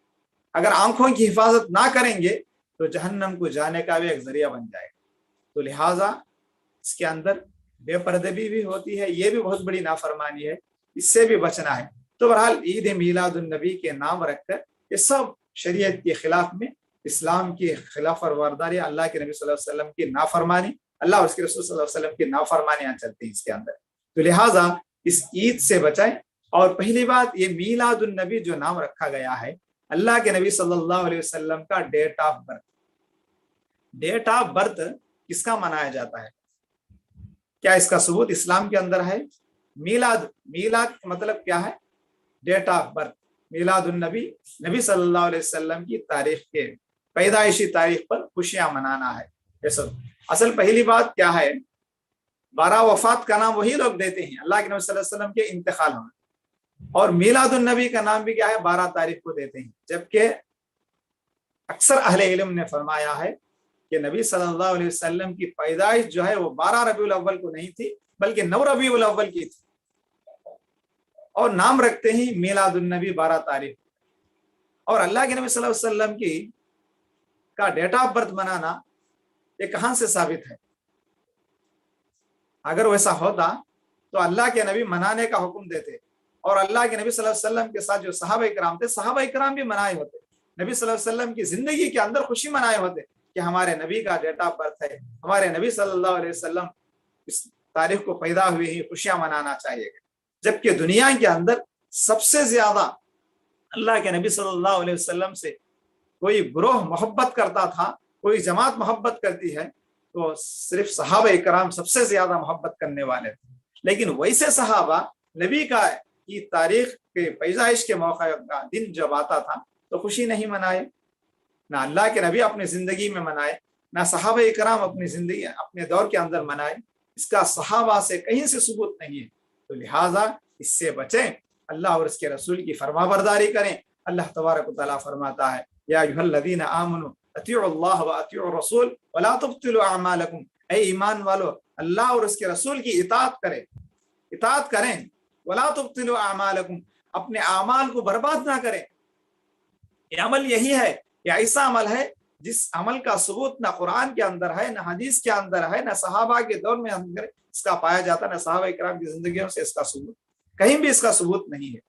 اگر آنکھوں کی حفاظت نہ کریں گے تو جہنم کو جانے کا بھی ایک ذریعہ بن جائے گا. تو لہٰذا اس کے اندر بے پردگی بھی ہوتی ہے، یہ بھی بہت بڑی نافرمانی ہے، اس سے بھی بچنا ہے. تو بہرحال عید میلاد النبی کے نام رکھ کر یہ سب شریعت کے خلاف میں، اسلام کی خلاف ورزی، اللہ کے نبی صلی اللہ علیہ وسلم کی نافرمانی، اللہ اور اس کے رسول صلی اللہ علیہ وسلم کی نافرمانیاں چلتی ہیں اس کے اندر. تو لہٰذا اس عید سے بچائیں. اور پہلی بات یہ میلاد النبی جو نام رکھا گیا ہے اللہ کے نبی صلی اللہ علیہ وسلم کا ڈیٹ آف برتھ کس کا منایا جاتا ہے؟ کیا اس کا ثبوت اسلام کے اندر ہے؟ میلاد مطلب کیا ہے؟ Date of birth. میلاد النبی، نبی صلی اللہ علیہ وسلم کی تاریخ کے پیدائشی تاریخ پر خوشیاں منانا ہے. یہ سب اصل پہلی بات کیا ہے، 12 وفات کا نام وہی لوگ دیتے ہیں اللہ کے نبی صلی اللہ علیہ وسلم کے انتقال ہونے، اور میلاد النبی کا نام بھی کیا ہے، 12 تاریخ کو دیتے ہیں. جبکہ اکثر اہل علم نے فرمایا ہے کہ نبی صلی اللہ علیہ وسلم کی پیدائش جو ہے وہ 12 ربیع الاول کو نہیں تھی بلکہ 9 ربیع الاول کی تھی، اور نام رکھتے ہیں میلاد النبی 12 تاریخ. اور اللہ کے نبی صلی اللہ علیہ وسلم کی کا ڈیٹ آف برتھ منانا یہ کہاں سے ثابت ہے؟ اگر ویسا ہوتا تو اللہ کے نبی منانے کا حکم دیتے، اور اللہ کے نبی صلی اللہ علیہ وسلم کے ساتھ جو صحابہ کرام تھے، صحابہ کرام بھی منائے ہوتے، نبی صلی اللہ علیہ وسلم کی زندگی کے اندر خوشی منائے ہوتے کہ ہمارے نبی کا ڈیٹ آف برتھ ہے، ہمارے نبی صلی اللہ علیہ وسلم اس تاریخ کو پیدا ہوئے ہی خوشیاں منانا چاہیے. جبکہ دنیا کے اندر سب سے زیادہ اللہ کے نبی صلی اللہ علیہ وسلم سے کوئی گروہ محبت کرتا تھا، کوئی جماعت محبت کرتی ہے تو صرف صحابہ کرام سب سے زیادہ محبت کرنے والے تھے. لیکن ویسے صحابہ نبی کی تاریخ کے پیدائش کے موقع کا دن جب آتا تھا تو خوشی نہیں منائے، نہ اللہ کے نبی اپنی زندگی میں منائے، نہ صحابہ کرام اپنی زندگی اپنے دور کے اندر منائے. اس کا صحابہ سے کہیں سے ثبوت نہیں ہے. تو لہٰذا اس سے بچیں، اللہ اور اس کے رسول کی فرما برداری کریں. اللہ تبارک و تعالیٰ فرماتا ہے یا ایھا الذین آمنوا اطیعوا اللہ واطیعوا الرسول ولا تبطلوا اعمالکم، اے ایمان والو اللہ اور اس کے رسول کی اطاعت کریں. ولا تبطلوا اعمالکم، اپنے اعمال کو برباد نہ کریں. یہ عمل یہی ہے، یہ ایسا عمل ہے جس عمل کا ثبوت نہ قرآن کے اندر ہے، نہ حدیث کے اندر ہے، نہ صحابہ کے دور میں اندر اس کا پایا جاتا، نہ صحابہ کرام کی زندگیوں سے اس کا ثبوت، کہیں بھی اس کا ثبوت نہیں ہے.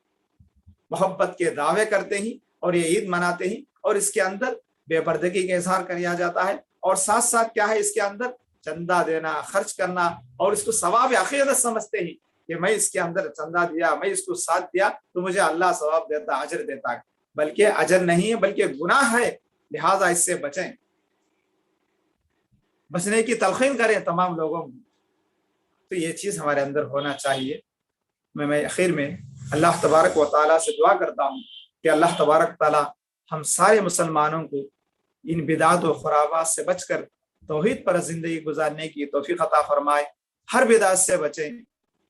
محبت کے دعوے کرتے ہیں اور یہ عید مناتے ہیں، اور اس کے اندر بے پردگی کا اظہار کیا جاتا ہے، اور ساتھ ساتھ کیا ہے اس کے اندر چندہ دینا، خرچ کرنا، اور اس کو ثواب عقیدت سمجھتے ہیں کہ میں اس کے اندر چندہ دیا، میں اس کو ساتھ دیا تو مجھے اللہ ثواب دیتا، اجر دیتا. بلکہ اجر نہیں ہے بلکہ گناہ ہے. لہٰذا اس سے بچیں، بچنے کی تلقین کریں تمام لوگوں کو. تو یہ چیز ہمارے اندر ہونا چاہیے. میں اخیر میں اللہ تبارک و تعالیٰ سے دعا کرتا ہوں کہ اللہ تبارک تعالیٰ ہم سارے مسلمانوں کو ان بدعات و خرافات سے بچ کر توحید پر زندگی گزارنے کی توفیق عطا فرمائے. ہر بدعت سے بچیں،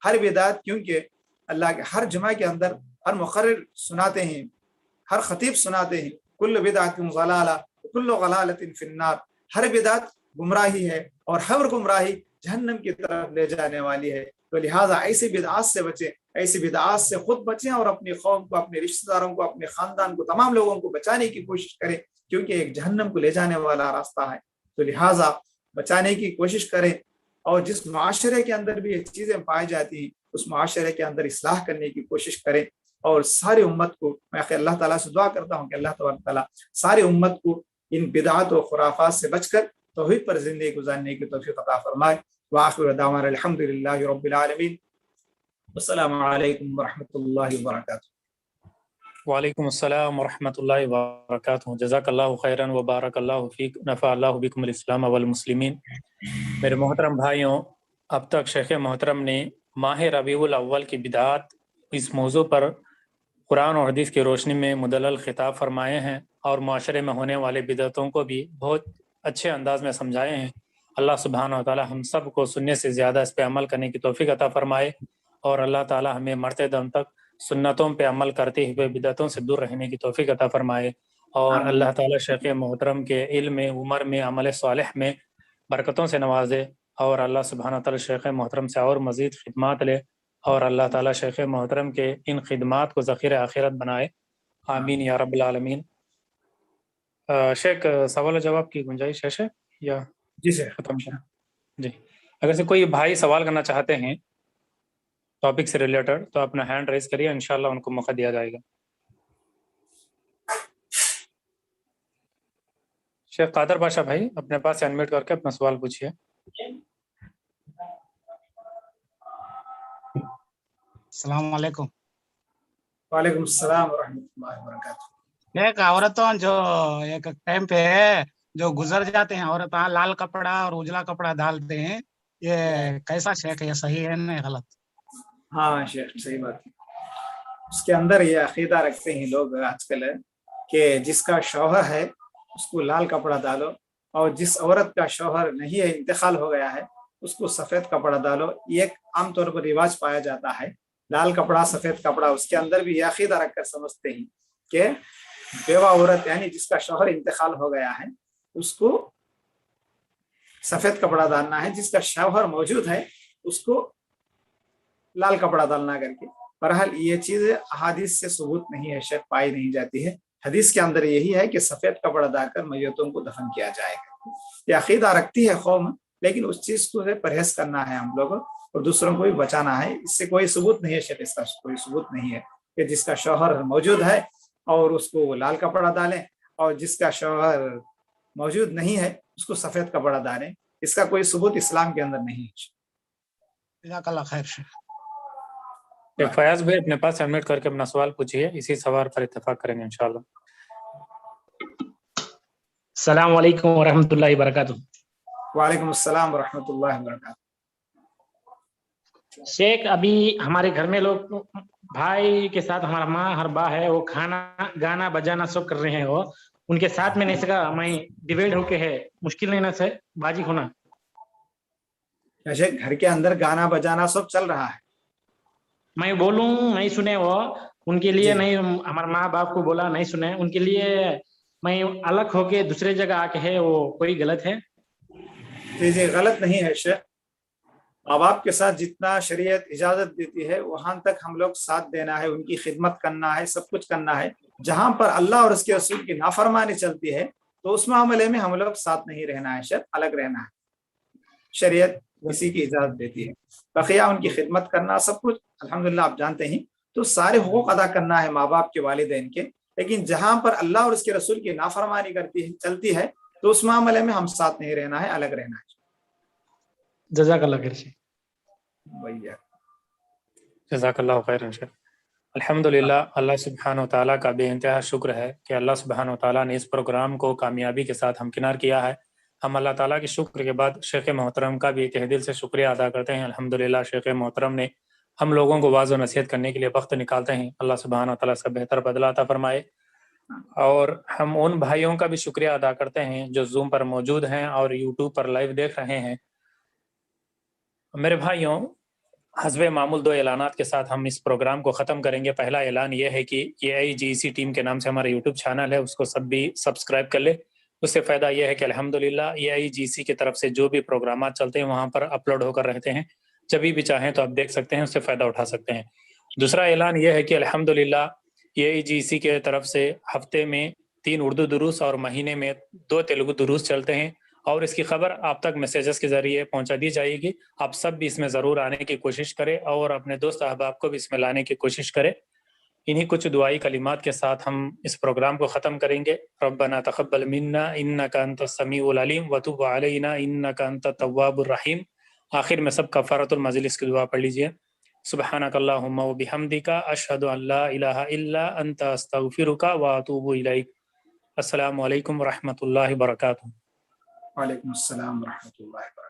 ہر بدعت، کیونکہ اللہ کے ہر جمعہ کے اندر ہر مقرر سناتے ہیں، ہر خطیب سناتے ہیں، کل بدعت ضلالہ کل ضلالۃ فی النار، ہر بدعت گمراہی ہے اور ہر گمراہی جہنم کی طرف لے جانے والی ہے۔ تو لہٰذا ایسی بدعات سے بچیں، ایسی بدعات سے خود بچیں اور اپنی قوم کو، اپنے رشتہ داروں کو، اپنے خاندان کو، تمام لوگوں کو بچانے کی کوشش کریں، کیونکہ ایک جہنم کو لے جانے والا راستہ ہے۔ تو لہٰذا بچانے کی کوشش کریں، اور جس معاشرے کے اندر بھی یہ چیزیں پائی جاتی ہیں اس معاشرے کے اندر اصلاح کرنے کی کوشش کریں، اور ساری امت کو میں اللہ تعالیٰ سے دعا کرتا ہوں کہ اللہ تعالیٰ ساری امت کو ان بدعات و خرافات سے بچ کر توحید پر زندگی گزارنے کی توفیق عطا فرمائے۔ وآخر دعوانا الحمد للہ رب العالمین، السلام علیکم ورحمۃ اللہ وبرکاتہ۔ وعلیکم السلام ورحمۃ اللہ وبرکاتہ۔ جزاک اللہ خیراً وبارک اللہ فیک، نفع اللہ بکم الاسلام والمسلمین۔ میرے محترم بھائیوں، اب تک شیخ محترم نے ماہ ربیع الاول کی بدعات اس موضوع پر قرآن اور حدیث کی روشنی میں مدلل خطاب فرمائے ہیں، اور معاشرے میں ہونے والے بدعتوں کو بھی بہت اچھے انداز میں سمجھائے ہیں۔ اللہ سبحانہ و تعالی ہم سب کو سننے سے زیادہ اس پہ عمل کرنے کی توفیق عطا فرمائے، اور اللہ تعالی ہمیں مرتے دم تک سنتوں پہ عمل کرتے ہوئے بدعتوں سے دور رہنے کی توفیق عطا فرمائے، اور اللہ تعالی شیخ محترم کے علم، عمر میں، عمل صالح میں برکتوں سے نوازے، اور اللہ سبحانہ تعالی شیخ محترم سے اور مزید خدمات لے، اور اللہ تعالی شیخ محترم کے ان خدمات کو ذخیرہ آخرت بنائے، آمین یا رب العالمین۔ شیخ سوال و جواب کی گنجائش ہے شیخ، یا جی سر، ختم کریں؟ جی، اگر سے کوئی بھائی سوال کرنا چاہتے ہیں ٹاپک سے ریلیٹڈ تو اپنا ہینڈ ریز کریے، انشاءاللہ ان کو موقع دیا جائے گا۔ شیخ قادر بادشاہ بھائی اپنے پاس سے انمیوٹ کر کے اپنا سوال پوچھیے۔ السلام علیکم۔ وعلیکم السلام ورحمۃ اللہ وبرکاتہ۔ ایک عورتوں جو ایک ٹائم پہ جو گزر جاتے ہیں عورتیں لال کپڑا اور اجلا کپڑا ڈالتے ہیں، یہ کیسا شیخ ہے؟ یہ صحیح ہے نہیں غلط؟ ہاں شیخ صحیح بات ہے۔ اس کے اندر یہ عقیدہ رکھتے ہیں لوگ آج کل کہ جس کا شوہر ہے اس کو لال کپڑا ڈالو، اور جس عورت کا شوہر نہیں ہے، انتقال ہو گیا ہے، اس کو سفید کپڑا ڈالو۔ یہ ایک عام طور پر رواج پایا جاتا ہے، لال کپڑا سفید کپڑا۔ اس کے اندر بھی یہ عقیدہ رکھ کر سمجھتے ہیں کہ بیوہ عورت یعنی جس کا شوہر انتقال ہو گیا ہے اس کو سفید کپڑا ڈالنا ہے، جس کا شوہر موجود ہے اس کو لال کپڑا ڈالنا کر کے۔ بہرحال یہ چیز احادیث سے ثبوت نہیں ہے، شک پائی نہیں جاتی ہے۔ حدیث کے اندر یہی ہے کہ سفید کپڑا ڈال کر میتوں کو دفن کیا جائے گا۔ یہ عقیدہ رکھتی ہے قوم، لیکن اس چیز کو پرہیز کرنا ہے ہم لوگوں، اور دوسروں کو بھی بچانا ہے۔ اس سے کوئی ثبوت نہیں ہے، شک اس کا کوئی ثبوت نہیں ہے کہ جس کا شوہر موجود ہے اور اس کو لال کپڑا ڈالیں، اور جس کا شوہر موجود نہیں ہے اس کو سفید کپڑا ڈالیں۔ اس کا کوئی ثبوت اسلام کے اندر نہیں ہے۔ جزاک اللہ خیر شیخ۔ فیاض بھائی اپنے پاس انمیوٹ کر کے اپنا سوال پوچھیے، اسی سوال پر اتفاق کریں گے انشاءاللہ۔ السلام علیکم ورحمۃ اللہ وبرکاتہ۔ وعلیکم السلام ورحمۃ اللہ وبرکاتہ۔ شیخ ابھی ہمارے گھر میں لوگ بھائی کے ساتھ ہمارا ماں ہر با ہے، وہ کھانا گانا بجانا سب کر رہے ہیں، وہ ان کے ساتھ میں نہیں سکا، میں ڈیویڈ ہو کے ہے، مشکل نہیں نہ سے باجی ہونا۔ جیسے گھر کے اندر گانا بجانا سب چل رہا ہے، میں بولوں نہیں سنے، وہ ان کے لیے جی نہیں، ہمارے ماں باپ کو بولا نہیں سنے، ان کے لیے میں الگ ہو کے دوسرے جگہ آ کے ہے، وہ کوئی غلط ہے؟ جی غلط نہیں ہے شیخ۔ ماں باپ کے ساتھ جتنا شریعت اجازت دیتی ہے وہاں تک ہم لوگ ساتھ دینا ہے، ان کی خدمت کرنا ہے، سب کچھ کرنا ہے۔ جہاں پر اللہ اور اس کے رسول کی نافرمانی چلتی ہے تو اس معاملے میں ہم لوگ ساتھ نہیں رہنا ہے شیخ، الگ رہنا ہے۔ شریعت اسی کی اجازت دیتی ہے، بقیہ ان کی خدمت کرنا سب کچھ الحمدللہ آپ جانتے ہیں، تو سارے حقوق ادا کرنا ہے ماں باپ کے، والدین کے، لیکن جہاں پر اللہ اور اس کے رسول کی نافرمانی چلتی ہے تو اس معاملے میں ہم ساتھ نہیں رہنا ہے، الگ رہنا ہے۔ جزاک اللہ خیر شیخ۔ جزاک اللہ خیرا شیخ۔ الحمدللہ، اللہ سبحانہ و تعالیٰ کا بے انتہا شکر ہے کہ اللہ سبحانہ و تعالیٰ نے اس پروگرام کو کامیابی کے ساتھ ہمکنار کیا ہے۔ ہم اللہ تعالیٰ کے شکر کے بعد شیخ محترم کا بھی تہ دل سے شکریہ ادا کرتے ہیں۔ الحمدللہ شیخ محترم نے ہم لوگوں کو واعظ و نصیحت کرنے کے لیے وقت نکالتے ہیں، اللہ سبحانہ و تعالیٰ سے بہتر بدلہ عطا فرمائے۔ اور ہم ان بھائیوں کا بھی شکریہ ادا کرتے ہیں جو زوم پر موجود ہیں اور یوٹیوب پر لائیو دیکھ رہے ہیں۔ میرے بھائیوں، حسب معمول 2 اعلانات کے ساتھ ہم اس پروگرام کو ختم کریں گے. پہلا اعلان یہ ہے کہ AIGC ٹیم کے نام سے ہمارا یوٹیوب چینل ہے, اس کو سب بھی سبسکرائب کر لے. اس سے فائدہ یہ ہے کہ الحمدللہ AIGC کی طرف سے جو بھی پروگرامات چلتے ہیں وہاں پر اپلوڈ ہو کر رہتے ہیں, جبھی بھی چاہیں تو آپ دیکھ سکتے ہیں, اس سے فائدہ اٹھا سکتے ہیں. دوسرا اعلان یہ ہے کہ الحمدللہ AIGC کے طرف سے ہفتے میں 3 اردو دروس اور مہینے میں 2 تیلگو دروس چلتے ہیں, اور اس کی خبر آپ تک میسیجز کے ذریعے پہنچا دی جائے گی. آپ سب بھی اس میں ضرور آنے کی کوشش کریں اور اپنے دوست احباب کو بھی اس میں لانے کی کوشش کریں. انہی کچھ دعائی کلمات کے ساتھ ہم اس پروگرام کو ختم کریں گے. ربنا تقبل منا انک انت السمیع العلیم وتب علینا انک انت التواب الرحیم. آخر میں سب کفارۃ المجلس کی دعا پڑھ لیجئے. سبحانک اللہم وبحمدک اشہد ان لا الہ الا انت استغفرک واتوب الیک. السلام علیکم ورحمۃ اللہ وبرکاتہ. وعلیکم السلام ورحمۃ اللہ وبرکاتہ.